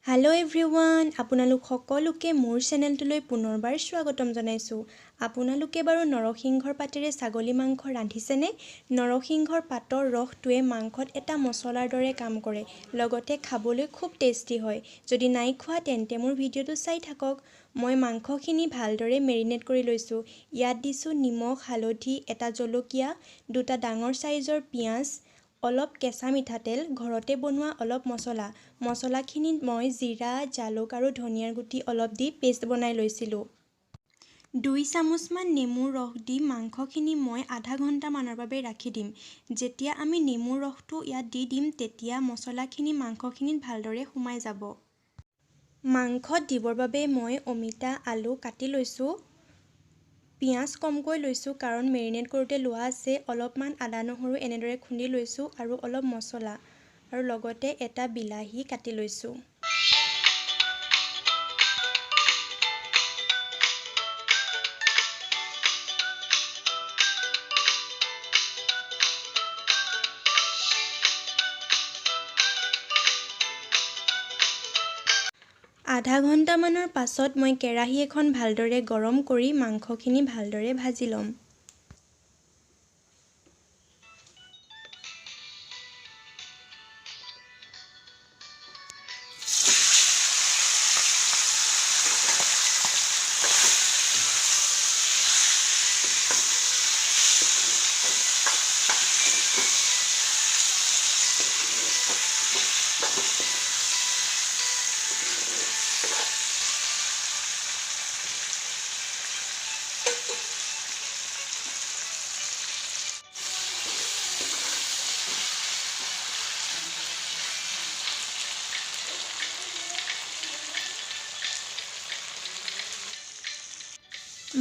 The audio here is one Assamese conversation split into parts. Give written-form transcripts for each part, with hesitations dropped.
Hello everyone, আপোনালোক সকলোকে মোৰ চেনেলটোলৈ পুনৰবাৰ স্বাগতম জনাইছো। আপোনালোকে বাৰু নৰসিংহৰ পাতেৰে ছাগলী মাংস ৰান্ধিছেনে? নৰসিংহৰ পাতৰ ৰসটোৱে মাংসত এটা মছলাৰ দৰে কাম কৰে, লগতে খাবলৈ খুব টেষ্টি হয়। যদি নাই খোৱা তেন্তে মোৰ ভিডিঅ'টো চাই থাকক। মই মাংসখিনি ভালদৰে মেৰিনেট কৰি লৈছো। ইয়াত দিছো নিমখ, হালধি, এটা জলকীয়া, দুটা ডাঙৰ সাইজৰ পিঁয়াজ, অলপ কেঁচা মিঠাতেল, ঘৰতে বনোৱা অলপ মছলা। মছলাখিনিত মই জিৰা, জালুক আৰু ধনিয়াৰ গুটি অলপ দি পেষ্ট বনাই লৈছিলোঁ। 2 চামুচমান নেমুৰ ৰস দি মাংসখিনি মই আধা ঘণ্টামানৰ বাবে ৰাখি দিম। যেতিয়া আমি নেমুৰ ৰসটো ইয়াত দি দিম তেতিয়া মছলাখিনি মাংসখিনিত ভালদৰে সোমাই যাব। মাংসত দিবৰ বাবে মই অমিতা, আলু কাটি লৈছোঁ। পিঁয়াজ কমকৈ লৈছোঁ কাৰণ মেৰিনেট কৰোঁতে লোৱা আছে। অলপমান আদা নহৰু এনেদৰে খুন্দি লৈছোঁ আৰু অলপ মছলা আৰু লগতে এটা বিলাহী কাটি লৈছোঁ। আধা ঘণ্টামানৰ পাছত মই কেৰাহী এখন ভালদৰে গৰম কৰি মাংসখিনি ভালদৰে ভাজি ল'ম।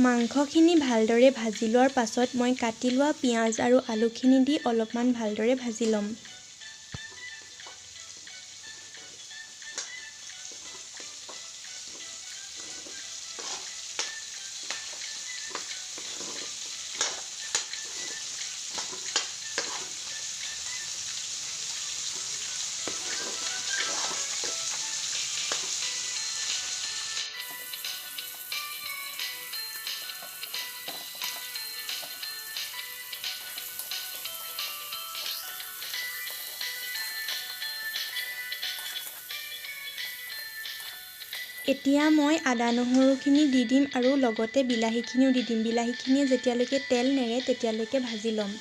মাংসখিনি ভালদৰে ভাজি লোৱাৰ পাছত মই কাটি লোৱা পিঁয়াজ আৰু আলুখিনি দি অলপমান ভালদৰে ভাজি ল'ম। এতিয়া মই আদা নহৰুখিনি দি দিম আৰু লগতে বিলাহীখিনিও দি দিম। বিলাহীখিনিয়ে যেতিয়ালৈকে তেল নেৰে তেতিয়ালৈকে ভাজি ল'ম।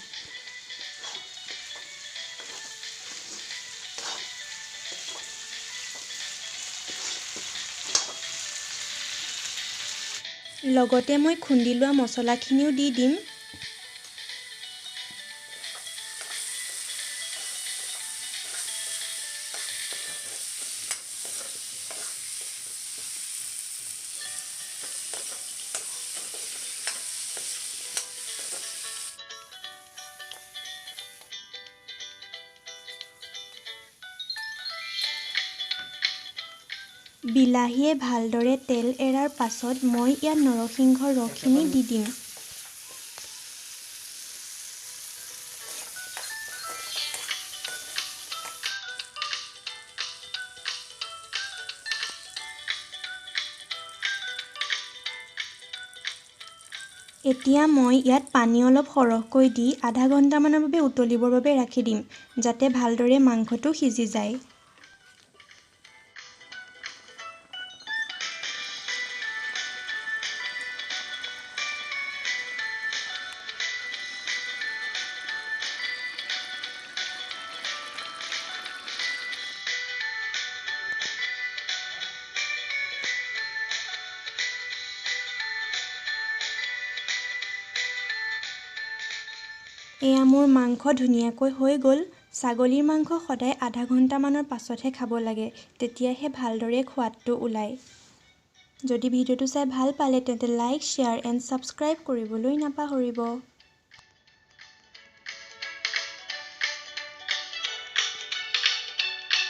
লগতে মই খুন্দি লোৱা মছলাখিনিও দি দিম। বিলাহীয়ে ভালদৰে তেল এৰাৰ পাছত মই ইয়াত নৰসিংহৰ ৰসখিনি দি দিম। এতিয়া মই ইয়াত পানী অলপ সৰহকৈ দি আধা ঘণ্টামানৰ বাবে উতলিবৰ বাবে ৰাখি দিম, যাতে ভালদৰে মাংসটো সিজি যায়। এয়া মোৰ মাংস ধুনীয়াকৈ হৈ গ'ল। ছাগলীৰ মাংস সদায় আধা ঘণ্টামানৰ পাছতহে খাব লাগে, তেতিয়াহে ভালদৰে সোৱাদটো ওলায়। যদি ভিডিঅ'টো চাই ভাল পালে তেন্তে লাইক, শ্বেয়াৰ এণ্ড ছাবস্ক্ৰাইব কৰিবলৈ নাপাহৰিব।